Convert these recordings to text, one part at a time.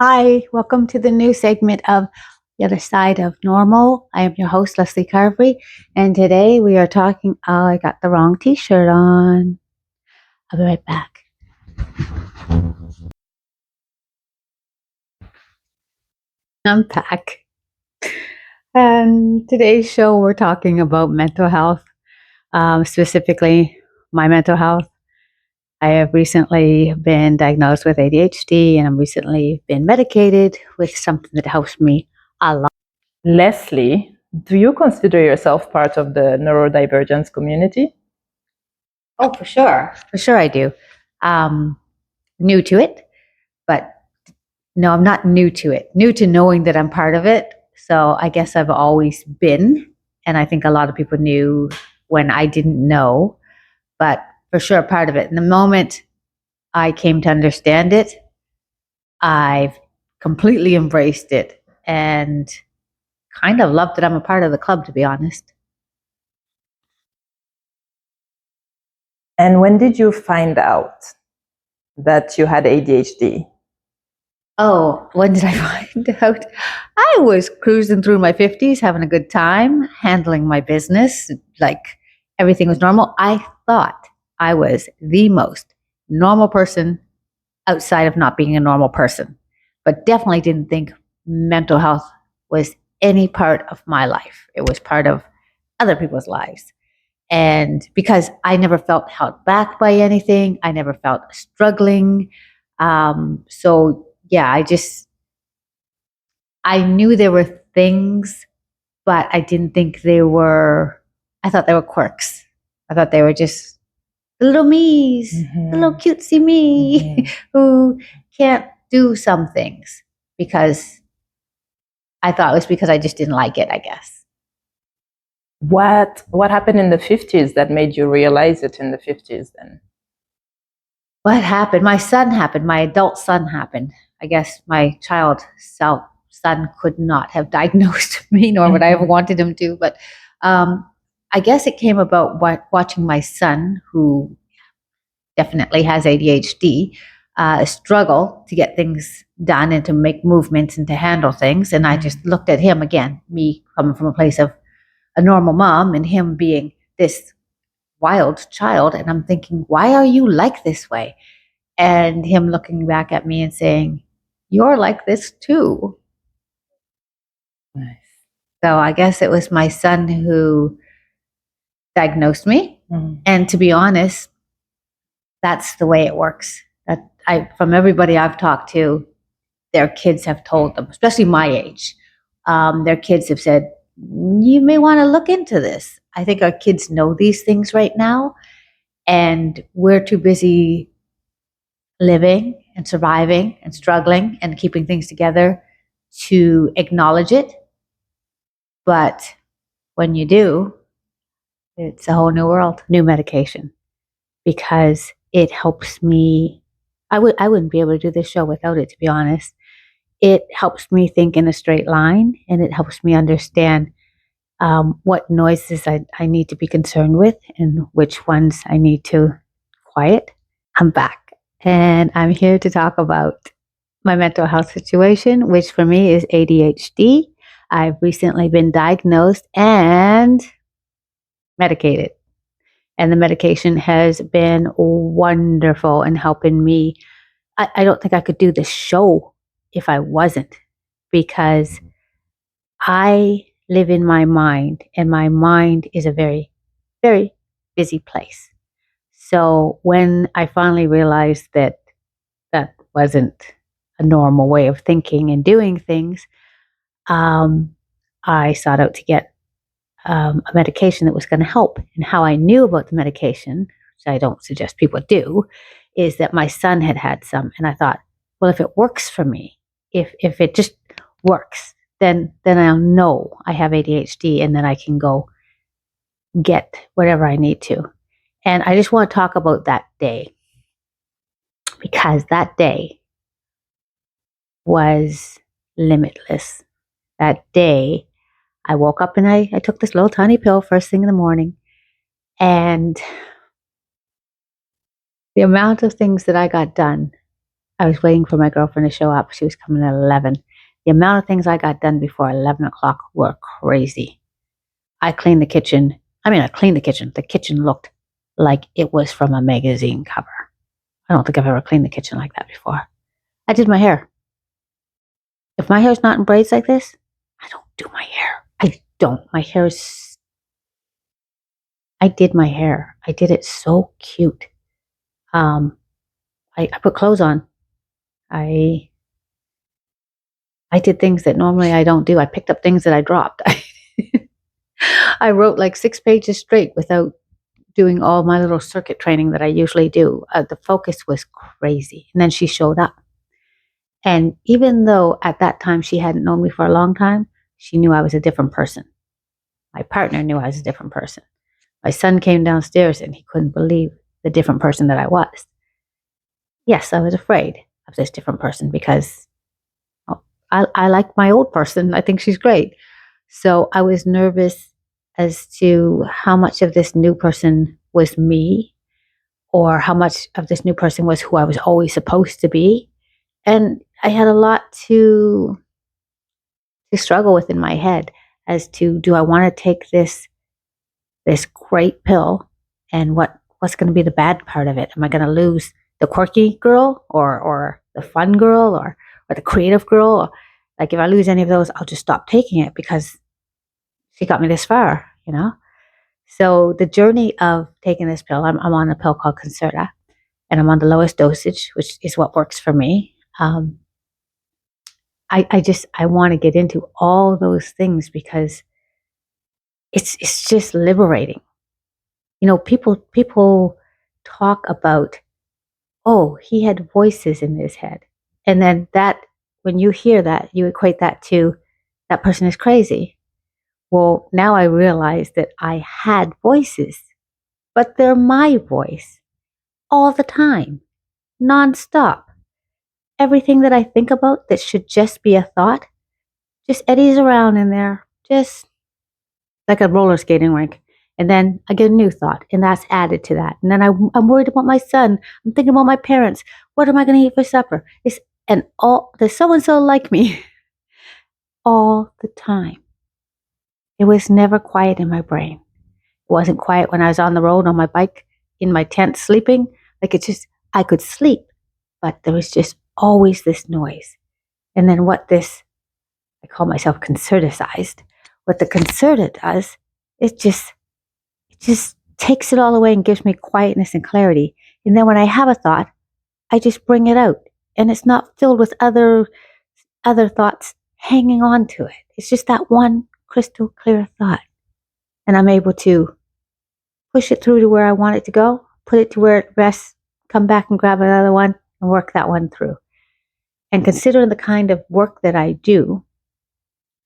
Hi, welcome to the new segment of The Other Side of Normal. I am your host, Leslie Carvery, and today we are talking. Oh, I got the wrong t shirt on. I'll be right back. I'm back. And today's show, we're talking about mental health, specifically my mental health. I have recently been diagnosed with ADHD, and I'm recently been medicated with something that helps me a lot. Leslie, do you consider yourself part of the neurodivergence community? Oh, for sure. For sure, I do. New to it, but no, I'm not new to it. New to knowing that I'm part of it. So I guess I've always been. And I think a lot of people knew when I didn't know, but for sure, part of it. And the moment I came to understand it, I've completely embraced it and kind of loved that I'm a part of the club, to be honest. And when did you find out that you had ADHD? Oh, when did I find out? I was cruising through my 50s, having a good time, handling my business. Like everything was normal. I thought I was the most normal person outside of not being a normal person, but definitely didn't think mental health was any part of my life. It was part of other people's lives. And because I never felt held back by anything, I never felt struggling. So yeah, I knew there were things, but I didn't think they were, I thought they were quirks. I thought they were just the little me's, the little cutesy me who can't do some things because I thought it was because I just didn't like it, I guess. What happened in the 50s that made you realize it in the 50s then? What happened? My son happened. My adult son happened. I guess my child self son could not have diagnosed me, nor would I have wanted him to. But um, I guess it came about watching my son, who definitely has ADHD, struggle to get things done and to make movements and to handle things. And I just looked at him again, me coming from a place of a normal mom and him being this wild child. And I'm thinking, why are you like this way? And him looking back at me and saying, "You're like this too." Nice. So I guess it was my son who diagnosed me. And to be honest, that's the way it works. That from everybody I've talked to, their kids have told them, especially my age, their kids have said, "You may want to look into this." I think our kids know these things right now, and we're too busy living and surviving and struggling and keeping things together to acknowledge it. But when you do, it's a whole new world, new medication, because it helps me. I wouldn't be able to do this show without it, to be honest. It helps me think in a straight line, and it helps me understand what noises I need to be concerned with and which ones I need to quiet. I'm back, and I'm here to talk about my mental health situation, which for me is ADHD. I've recently been diagnosed and medicated, and the medication has been wonderful in helping me. I don't think I could do this show if I wasn't, because I live in my mind, and my mind is a very, very busy place. So when I finally realized that that wasn't a normal way of thinking and doing things, um, I sought out to get a medication that was going to help. And how I knew about the medication, which I don't suggest people do, is that my son had had some, and I thought, well, if it works for me, if it just works, then I'll know I have ADHD, and then I can go get whatever I need to. And I just want to talk about that day, because that day was limitless. That day, I woke up and I took this little tiny pill first thing in the morning. And the amount of things that I got done, I was waiting for my girlfriend to show up. She was coming at 11. The amount of things I got done before 11 o'clock were crazy. I cleaned the kitchen. The kitchen looked like it was from a magazine cover. I don't think I've ever cleaned the kitchen like that before. I did my hair. If my hair's not in braids like this, I don't do my hair. I don't. I did my hair. I did it so cute. I put clothes on. I did things that normally I don't do. I picked up things that I dropped. I wrote like 6 pages straight without doing all my little circuit training that I usually do. The focus was crazy. And then she showed up. And even though at that time she hadn't known me for a long time, she knew I was a different person. My partner knew I was a different person. My son came downstairs and he couldn't believe the different person that I was. Yes, I was afraid of this different person because I like my old person. I think she's great. So I was nervous as to how much of this new person was me or how much of this new person was who I was always supposed to be. And I had a lot to struggle with in my head as to, do I want to take this great pill, and what's going to be the bad part of it? Am I going to lose the quirky girl or the fun girl or the creative girl? Like if I lose any of those, I'll just stop taking it because she got me this far, you know? So the journey of taking this pill, I'm on a pill called Concerta, and I'm on the lowest dosage, which is what works for me. I want to get into all those things because it's just liberating. You know, people talk about, oh, he had voices in his head. And then when you hear that, you equate that to that person is crazy. Well, now I realize that I had voices, but they're my voice all the time, nonstop. Everything that I think about that should just be a thought just eddies around in there, just like a roller skating rink. And then I get a new thought, and that's added to that. And then I'm worried about my son. I'm thinking about my parents. What am I going to eat for supper? There's so and so like me all the time. It was never quiet in my brain. It wasn't quiet when I was on the road on my bike, in my tent, sleeping. I could sleep, but there was just always this noise. And then I call myself concerticized. What the Concerta does, it just takes it all away and gives me quietness and clarity. And then when I have a thought, I just bring it out, and it's not filled with other thoughts hanging on to it. It's just that one crystal clear thought. And I'm able to push it through to where I want it to go, put it to where it rests, come back and grab another one and work that one through. And considering the kind of work that I do,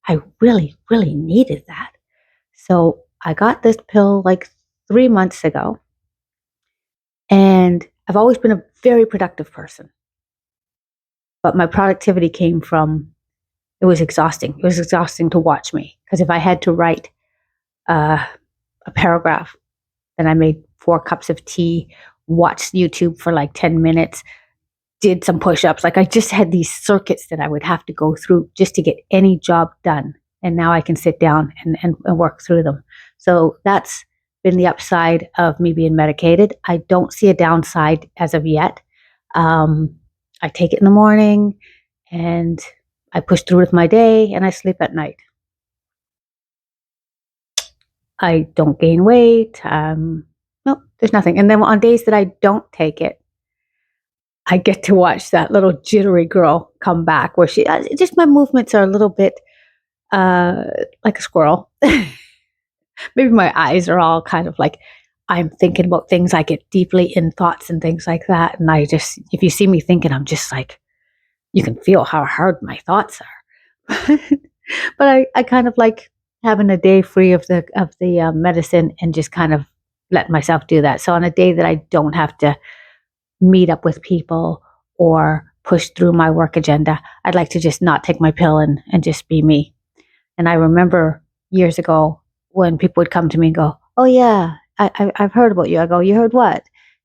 I really, really needed that. So I got this pill like 3 months ago, and I've always been a very productive person. But my productivity came from, it was exhausting. It was exhausting to watch me, because if I had to write a paragraph, then I made 4 cups of tea, watched YouTube for like 10 minutes, did some push-ups. Like I just had these circuits that I would have to go through just to get any job done. And now I can sit down and work through them. So that's been the upside of me being medicated. I don't see a downside as of yet. I take it in the morning and I push through with my day, and I sleep at night. I don't gain weight. No, there's nothing. And then on days that I don't take it, I get to watch that little jittery girl come back, where just my movements are a little bit like a squirrel. Maybe my eyes are all kind of like, I'm thinking about things. I get deeply in thoughts and things like that. And if you see me thinking, I'm just like, you can feel how hard my thoughts are. But I kind of like having a day free of the medicine and just kind of let myself do that. So on a day that I don't have to meet up with people or push through my work agenda, I'd like to just not take my pill and just be me. And I remember years ago when people would come to me and go, oh yeah, I've heard about you. I go, you heard what?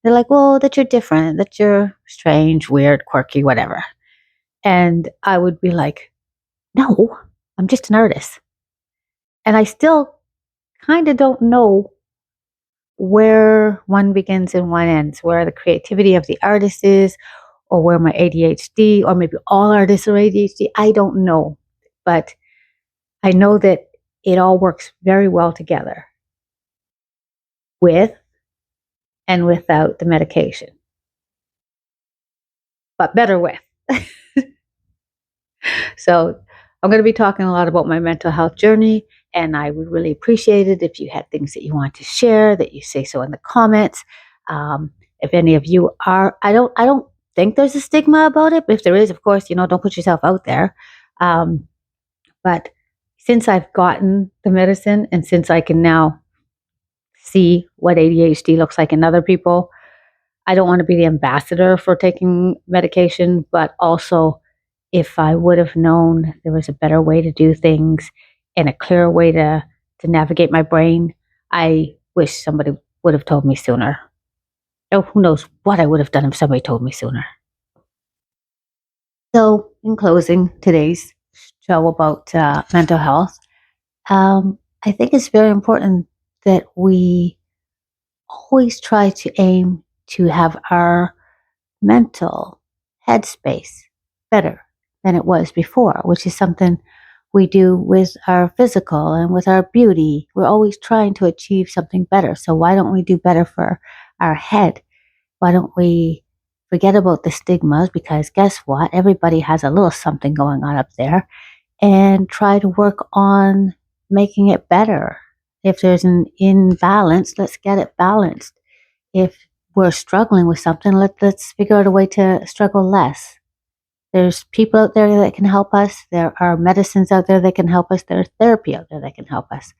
They're like, well, that you're different, that you're strange, weird, quirky, whatever. And I would be like, no, I'm just an artist. And I still kind of don't know where one begins and one ends, where the creativity of the artist is, or where my ADHD, or maybe all artists are ADHD. I don't know. But I know that it all works very well together with and without the medication, but better with. So I'm going to be talking a lot about my mental health journey, and I would really appreciate it if you had things that you want to share, that you say so in the comments. If any of you are, I don't think there's a stigma about it, but if there is, of course, don't put yourself out there. But since I've gotten the medicine, and since I can now see what ADHD looks like in other people, I don't want to be the ambassador for taking medication, but also if I would have known there was a better way to do things and a clearer way to navigate my brain, I wish somebody would have told me sooner. Oh, who knows what I would have done if somebody told me sooner. So, in closing today's show about mental health, I think it's very important that we always try to aim to have our mental headspace better than it was before, which is something we do with our physical and with our beauty. We're always trying to achieve something better. So why don't we do better for our head? Why don't we forget about the stigmas? Because guess what? Everybody has a little something going on up there, and try to work on making it better. If there's an imbalance, let's get it balanced. If we're struggling with something, let's figure out a way to struggle less. There's people out there that can help us. There are medicines out there that can help us. There's therapy out there that can help us.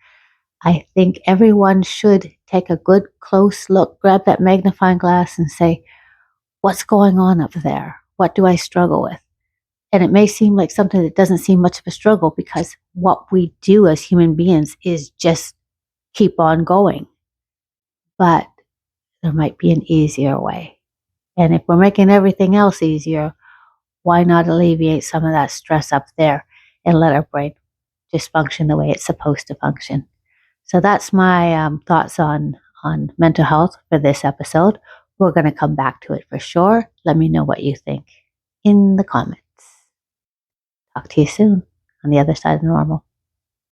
I think everyone should take a good close look, grab that magnifying glass and say, what's going on up there? What do I struggle with? And it may seem like something that doesn't seem much of a struggle, because what we do as human beings is just keep on going. But there might be an easier way. And if we're making everything else easier, why not alleviate some of that stress up there and let our brain just function the way it's supposed to function? So that's my thoughts on mental health for this episode. We're going to come back to it for sure. Let me know what you think in the comments. Talk to you soon on the other side of normal.